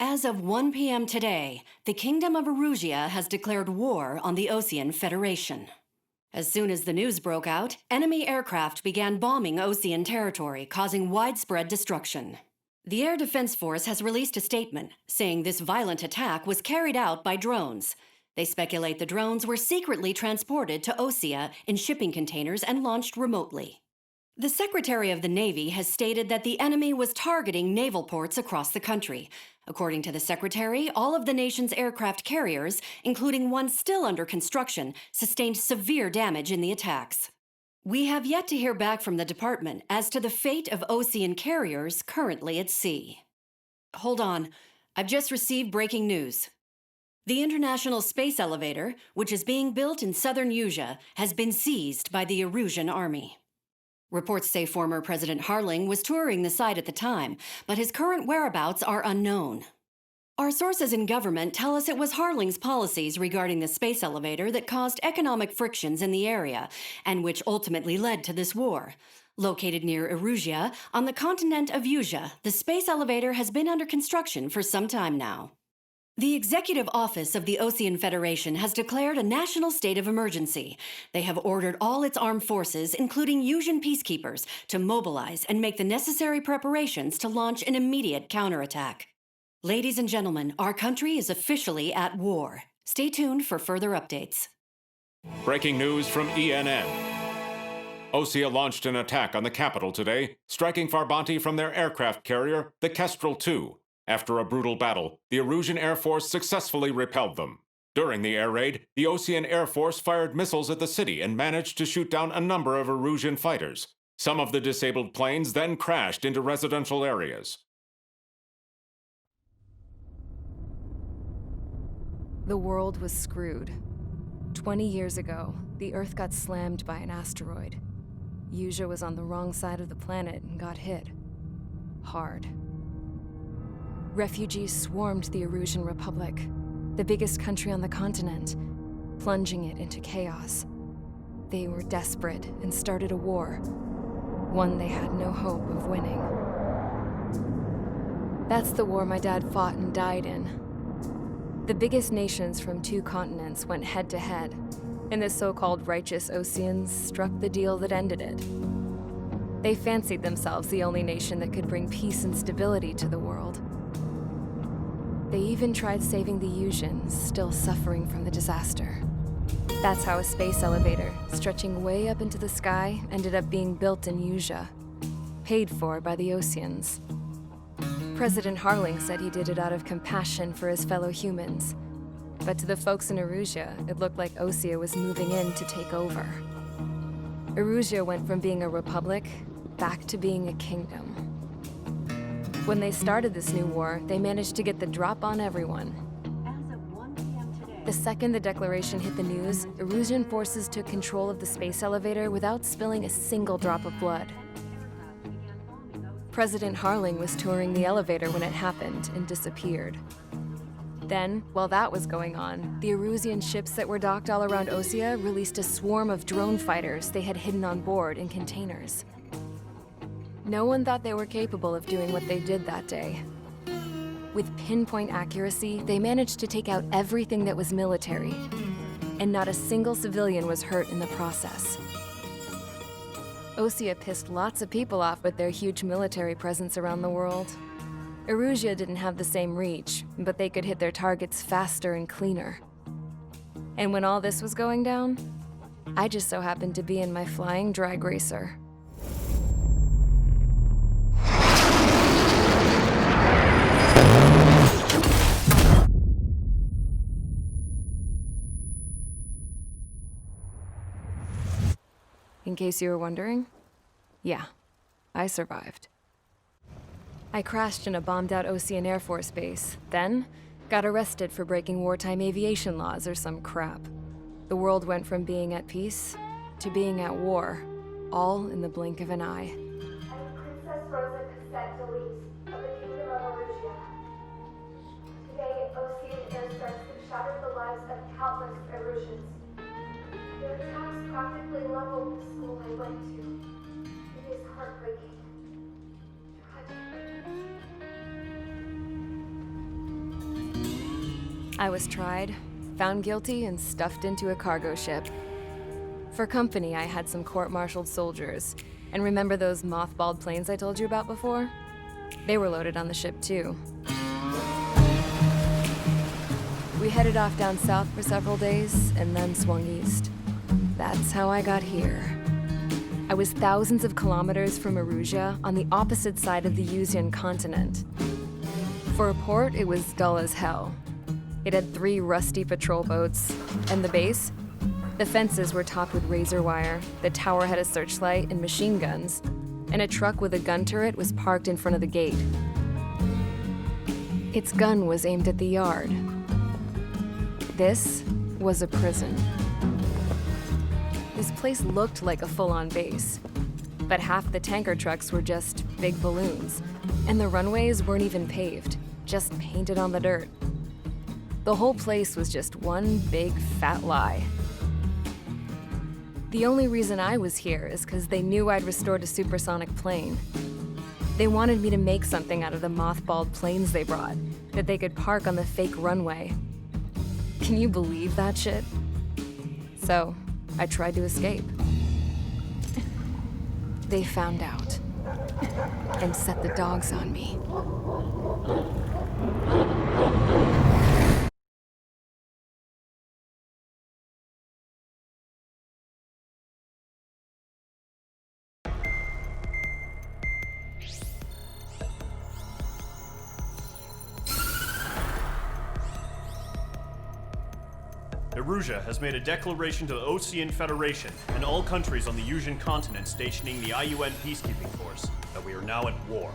As of 1 p.m. today, the Kingdom of Erusia has declared war on the Osean Federation. As soon as the news broke out, enemy aircraft began bombing Osean territory, causing widespread destruction. The Air Defense Force has released a statement saying this violent attack was carried out by drones. They speculate the drones were secretly transported to Osea in shipping containers and launched remotely. The Secretary of the Navy has stated that the enemy was targeting naval ports across the country. According to the Secretary, all of the nation's aircraft carriers, including one still under construction, sustained severe damage in the attacks. We have yet to hear back from the department as to the fate of Osean carriers currently at sea. Hold on, I've just received breaking news. The International Space Elevator, which is being built in southern Erusia, has been seized by the Erusian army. Reports say former President Harling was touring the site at the time, but his current whereabouts are unknown. Our sources in government tell us it was Harling's policies regarding the space elevator that caused economic frictions in the area, and which ultimately led to this war. Located near Erusia, on the continent of Erusia, the space elevator has been under construction for some time now. The Executive Office of the Osean Federation has declared a national state of emergency. They have ordered all its armed forces, including Erusian peacekeepers, to mobilize and make the necessary preparations to launch an immediate counterattack. Ladies and gentlemen, our country is officially at war. Stay tuned for further updates. Breaking news from ENN. Osea launched an attack on the capital today, striking Farbanti from their aircraft carrier, the Kestrel II. After a brutal battle, the Erusian Air Force successfully repelled them. During the air raid, the Osean Air Force fired missiles at the city and managed to shoot down a number of Erusian fighters. Some of the disabled planes then crashed into residential areas. The world was screwed. 20 years ago, the Earth got slammed by an asteroid. Erusia was on the wrong side of the planet and got hit. Hard. Refugees swarmed the Erusian Republic, the biggest country on the continent, plunging it into chaos. They were desperate and started a war, one they had no hope of winning. That's the war my dad fought and died in. The biggest nations from 2 continents went head-to-head, and the so-called righteous Oseans struck the deal that ended it. They fancied themselves the only nation that could bring peace and stability to the world. They even tried saving the Erusians, still suffering from the disaster. That's how a space elevator, stretching way up into the sky, ended up being built in Erusia, paid for by the Oseans. President Harling said he did it out of compassion for his fellow humans. But to the folks in Erusia, it looked like Osea was moving in to take over. Erusia went from being a republic back to being a kingdom. When they started this new war, they managed to get the drop on everyone. As of 1 p.m. today, The second the declaration hit the news, Erusian forces took control of the space elevator without spilling a single drop of blood. President Harling was touring the elevator when it happened and disappeared. Then, while that was going on, the Erusian ships that were docked all around Osea released a swarm of drone fighters they had hidden on board in containers. No one thought they were capable of doing what they did that day. With pinpoint accuracy, they managed to take out everything that was military, and not a single civilian was hurt in the process. Osea pissed lots of people off with their huge military presence around the world. Erusia didn't have the same reach, but they could hit their targets faster and cleaner. And when all this was going down, I just so happened to be in my flying drag racer. In case you were wondering, yeah, I survived. I crashed in a bombed-out Osean Air Force base, then got arrested for breaking wartime aviation laws or some crap. The world went from being at peace to being at war, all in the blink of an eye. I'm Princess Rosa Cassette Delise of the Kingdom of Erusia. Today, Osean airstrikes have shattered the lives of countless Erusians. Their attacks practically leveled the school I went to. It is heartbreaking. Tragic. I was tried, found guilty, and stuffed into a cargo ship. For company, I had some court-martialed soldiers. And remember those mothballed planes I told you about before? They were loaded on the ship, too. We headed off down south for several days, and then swung east. That's how I got here. I was thousands of kilometers from Erusia, on the opposite side of the Yuzian continent. For a port, it was dull as hell. It had 3 rusty patrol boats, and the base? The fences were topped with razor wire, the tower had a searchlight and machine guns, and a truck with a gun turret was parked in front of the gate. Its gun was aimed at the yard. This was a prison. This place looked like a full-on base, but half the tanker trucks were just big balloons, and the runways weren't even paved, just painted on the dirt. The whole place was just one big fat lie. The only reason I was here is because they knew I'd restored a supersonic plane. They wanted me to make something out of the mothballed planes they brought, that they could park on the fake runway. Can you believe that shit? So, I tried to escape. They found out, and set the dogs on me. Erusia has made a declaration to the Ocean Federation and all countries on the Yuzian continent stationing the IUN peacekeeping force that we are now at war.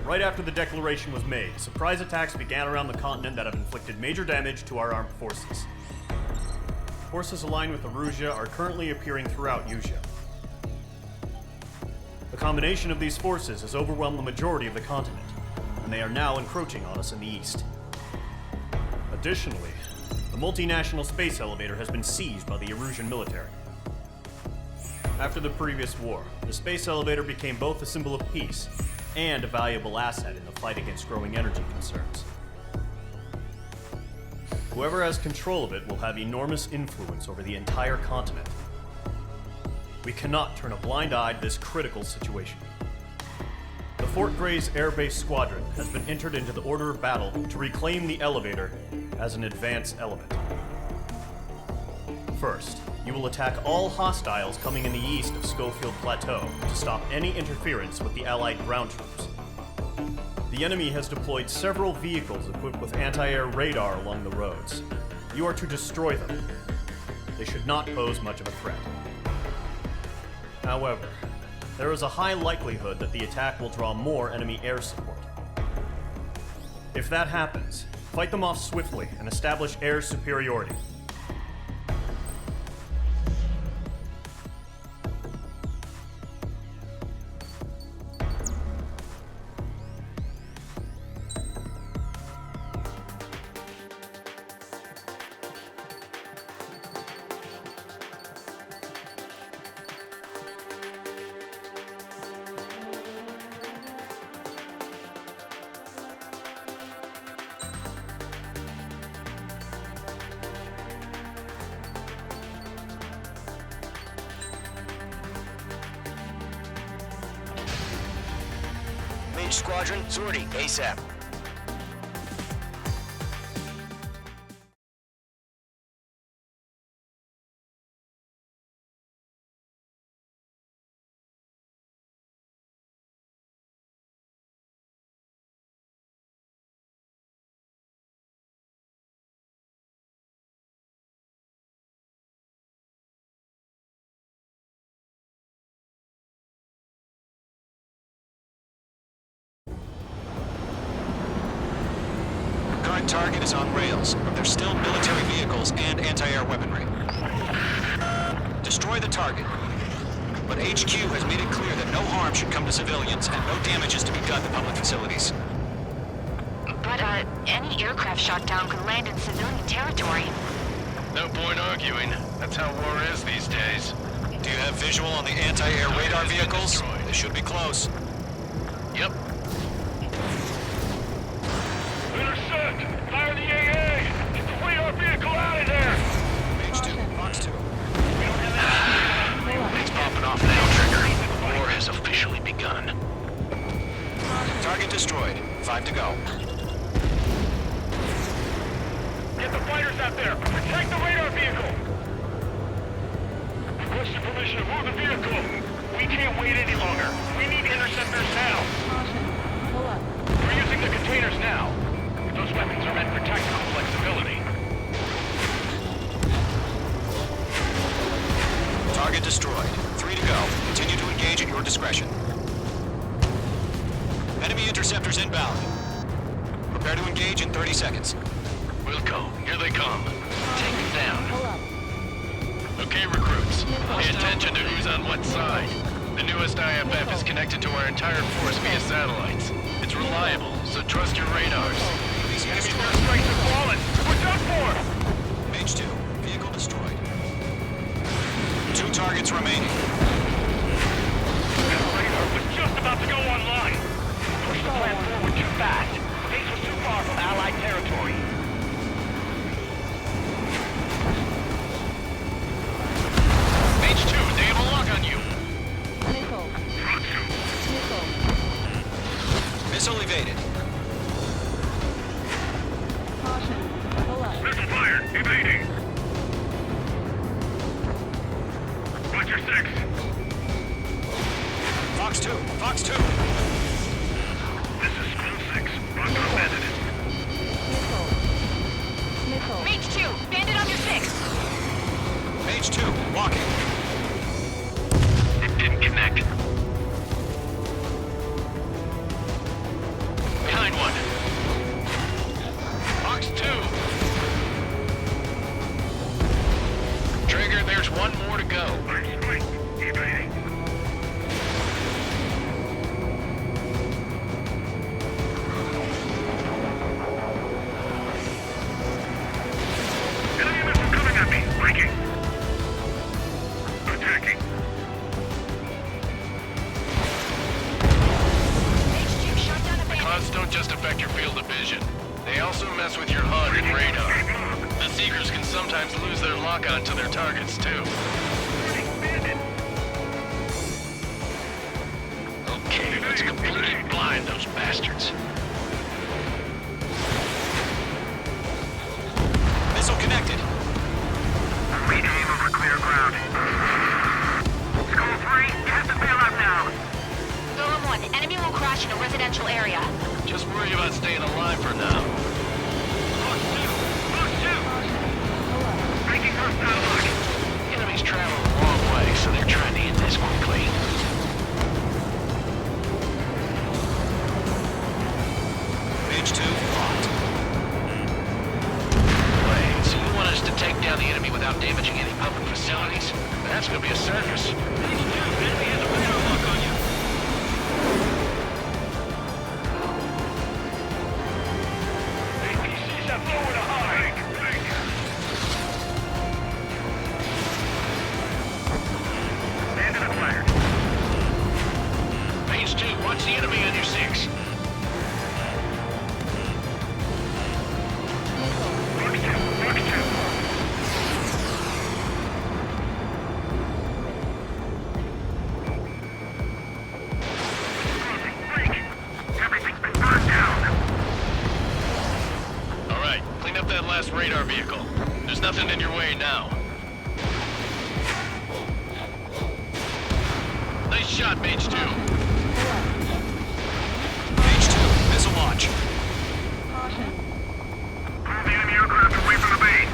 Right after the declaration was made, surprise attacks began around the continent that have inflicted major damage to our armed forces. Forces aligned with Erusia are currently appearing throughout Yusia. The combination of these forces has overwhelmed the majority of the continent, and they are now encroaching on us in the east. Additionally, the multinational space elevator has been seized by the Erusian military. After the previous war, the space elevator became both a symbol of peace and a valuable asset in the fight against growing energy concerns. Whoever has control of it will have enormous influence over the entire continent. We cannot turn a blind eye to this critical situation. The Fort Gray's Air Base Squadron has been entered into the order of battle to reclaim the elevator as an advance element. First, you will attack all hostiles coming in the east of Schofield Plateau to stop any interference with the Allied ground troops. The enemy has deployed several vehicles equipped with anti-air radar along the roads. You are to destroy them. They should not pose much of a threat. However, there is a high likelihood that the attack will draw more enemy air support. If that happens, fight them off swiftly and establish air superiority. Mage Squadron, sortie, ASAP. Current target is on rails, but there's still military vehicles and anti-air weaponry. Destroy the target. But HQ has made it clear that no harm should come to civilians and no damage is to be done to public facilities. But, any aircraft shot down could land in civilian territory. No point arguing. That's how war is these days. Do you have visual on the anti-air radar vehicles? They should be close. Yep. Lunar Search! Fire the AA! Target destroyed. 5 to go. Get the fighters out there! Protect the radar vehicle! Requesting permission to move the vehicle! We can't wait any longer. We need interceptors now! We're using the containers now. Those weapons are meant for tactical flexibility. Target destroyed. 3 to go. Continue to engage at your discretion. Enemy interceptors inbound. Prepare to engage in 30 seconds. Wilco, here they come. Take them down. Okay, recruits. Pay attention to who's on what side. The newest IFF is connected to our entire force via satellites. It's reliable, so trust your radars. Enemy airstrikes have fallen! We're done for! Mage 2, vehicle destroyed. 2 targets remaining. That radar was just about to go online. Push the plan forward too fast. Base was too far from Allied territory. Mage 2, they have a lock on you. Missile evaded. Missile fired! Evading! Roger 6. Fox 2, Fox 2. This is School 6. Bunker abandoned. Mage 2, bandit on your 6. Mage 2, walking. It didn't connect. Behind one. Fox 2. Trigger, there's one more to go. Evading. Enemy missile coming at me. Breaking. Attacking. Mage 2 shot down a bandit. Clouds don't just affect your field of vision. They also mess with your HUD and radar. The Seekers can sometimes lose their lock-on to their targets, too. Okay, let's completely blind those bastards. Missile connected. Rename over clear ground. School 3, you have to bail out now. Golem 1, enemy will crash in a residential area. Just worry about staying alive for now. Fox 2! Fox 2! Breaking hostile lock. Enemies travel a long way, so they're trying to end this quickly. Mage 2, locked. Wait, so you want us to take down the enemy without damaging any public facilities? That's gonna be a circus. Mage 2, enemy has a radar lock on you. APCs have nowhere to hide. Bandit acquired. Mage 2, watch the enemy on your 6. Fox 2, Fox 2. Everything's been burned down. All right, clean up that last radar vehicle. There's nothing in your way now. Nice shot, Mage 2. Mage 2, missile launch. Pull the enemy aircraft away from the base.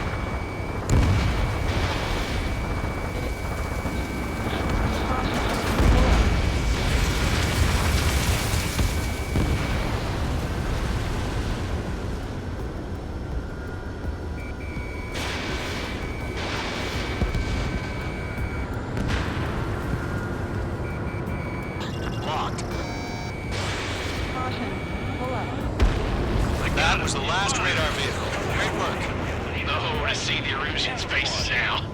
Locked. That was the last radar vehicle. Great work. Oh, I see the Erusians' faces now.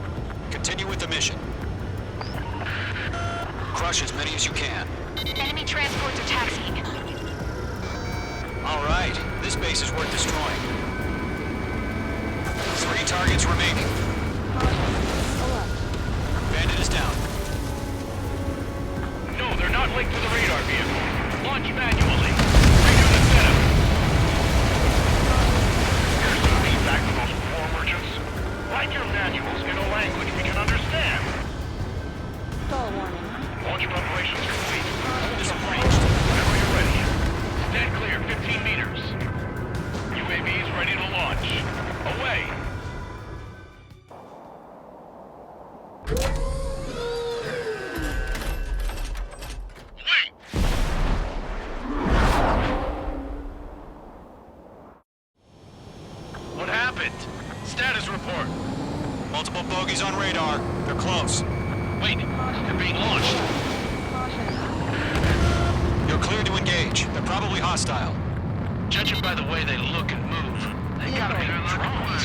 Continue with the mission. Crush as many as you can. Enemy transports are taxiing. All right, this base is worth destroying. 3 targets remaining. Bandit is down. No, they're not linked to the radar vehicle. Launch manually. it. Status report. Multiple bogies on radar. They're close. Wait, they're being launched. You're cleared to engage. They're probably hostile. Judging by the way they look and move, they gotta be drones.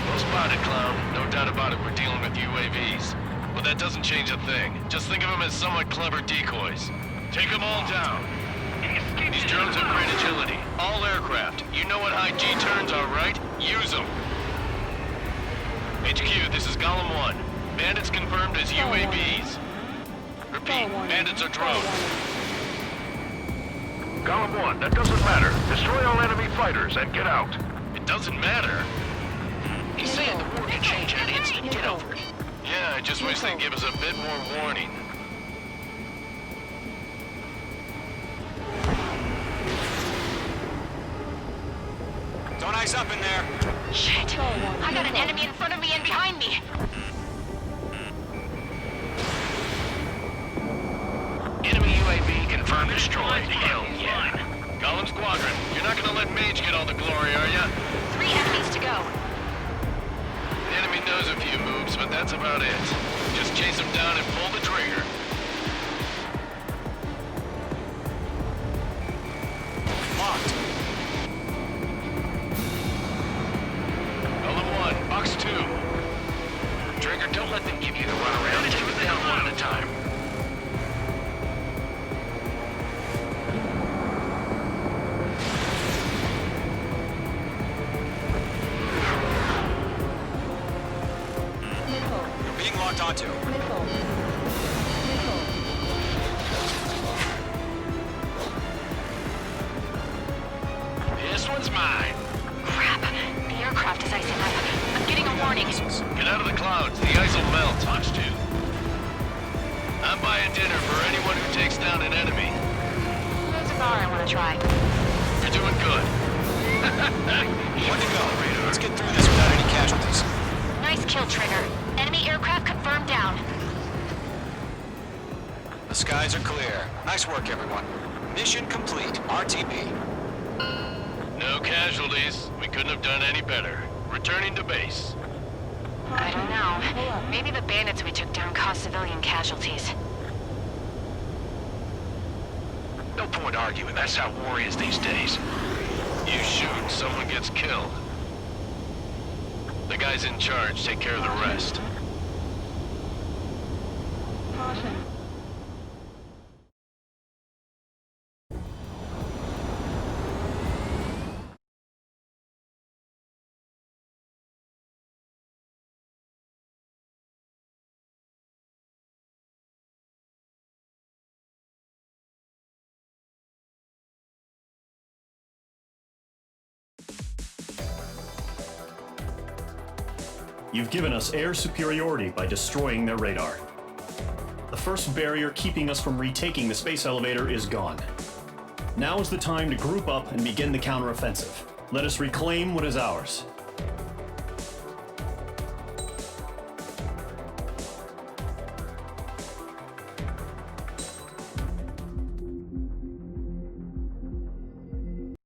Well spotted, Clown. No doubt about it, we're dealing with UAVs. But that doesn't change a thing. Just think of them as somewhat clever decoys. Take them all down. These drones have great agility. All aircraft. You know what high G turns are, right? Use them. HQ, this is Golem 1. Bandits confirmed as UAVs. Repeat, bandits are drones. Golem 1, that doesn't matter. Destroy all enemy fighters and get out. It doesn't matter. He's saying the war can change in an instant. Get over it. Yeah, I just wish they'd give us a bit more warning. Don't ice up in there. Shit! I got an enemy in front of me and behind me. Enemy UAV confirmed destroyed. Hell yeah. Golem Squadron, you're not gonna let Mage get all the glory, are ya? 3 enemies to go. The enemy knows a few moves, but that's about it. Just chase them down and pull the trigger. Locked. Golem 1, Box 2. Trigger, don't let them give you the runaround. Take them down one at a time. You're being locked onto. This one's mine. Crap. The aircraft is icing up. I'm getting a warning. Get out of the clouds. The ice will melt. Box 2. I'm buying dinner for anyone who takes down an enemy. There's a bar I want to try. You're doing good. One to go. Let's get through this without any casualties. Nice kill, Trigger. Enemy aircraft confirmed down. The skies are clear. Nice work, everyone. Mission complete. RTB. No casualties. We couldn't have done any better. Returning to base. I don't know. Maybe the bandits we took down caused civilian casualties. No point arguing. That's how war is these days. You shoot, someone gets killed. The guys in charge take care of the rest. You've given us air superiority by destroying their radar. The first barrier keeping us from retaking the space elevator is gone. Now is the time to group up and begin the counteroffensive. Let us reclaim what is ours.